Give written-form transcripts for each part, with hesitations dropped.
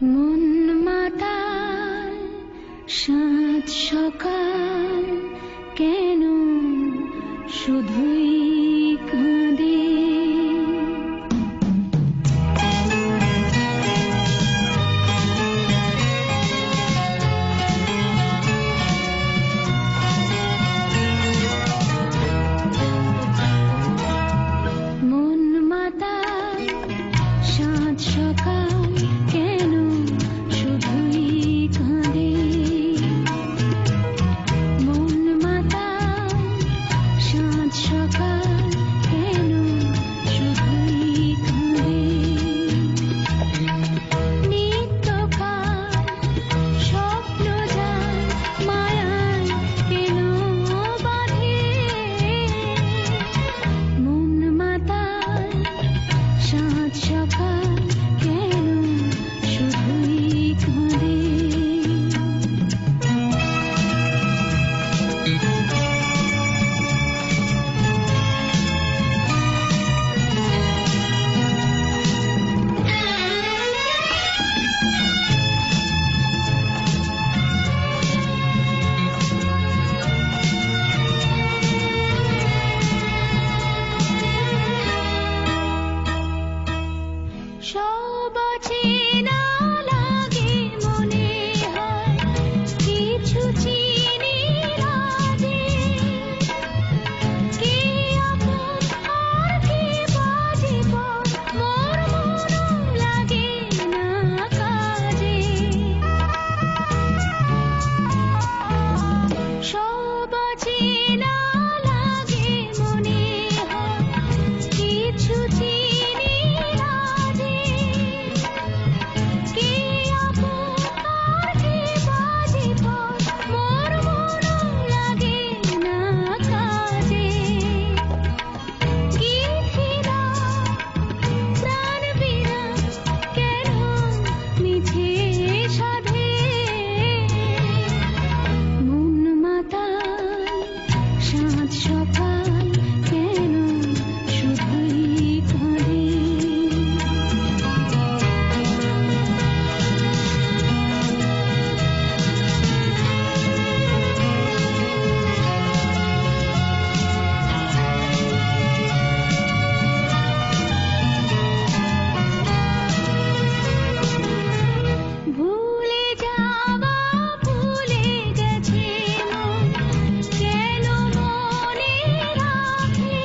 মন মাতাল সাত সকাল কেন শুধুই কাঁদে। মন মাতাল সাত সকাল কেন শুধুই কাঁদে। মন মাতাল সাত সকাল কেন শুধুই কাঁদে। নিত্যকাল স্বপ্ন যায় মায়ায় কেন বাঁধে। মন মাতাল সাত সকাল কেন শুধুই কাঁদে। সব চেনা লাগে মনে হয় কিছু চিনি না যে। কে আপন আর কে বাজে পর মোর মন লাগে না কাজে। সব চেনা লাগে মনে হয় কিছু চিনি না যে। কে আপন আর কে বাজে পর মোর মন লাগে না কাজে। কি ফিরা প্রাণ বিরা কেন মিছে সাধে। মন মাতাল সাত সকাল কেন শুধুই কাঁদে। ভুলে যাওয়া ভুলে গেছে মন কেন মনে রাখে।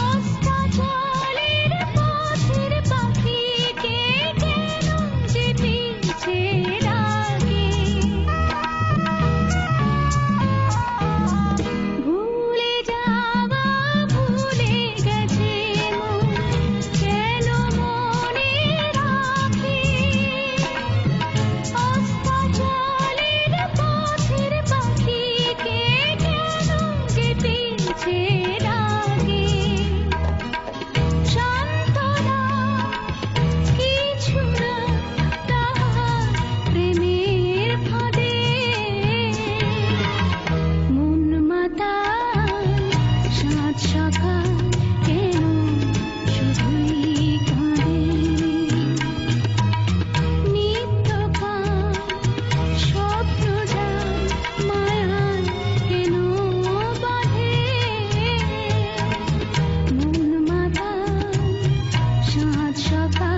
অস্তাচলের পথের পাখিকে কেন যে পিছে ডাকে। ভুলে যাওয়া ভুলে গেছে মন কেন মনে রাখে। অস্তাচলের পথের পাখিকে কেন যে পিছে ডাকে। সান্ত্বনা কিছু না তাহার প্রেমের ফাঁদে। মন মাতাল সাত সকাল কেন শুধুই কাঁদে। নিত্যকাল স্বপ্ন যায় মায়ায় কেন বাঁধে। মন মাতাল সাত সকাল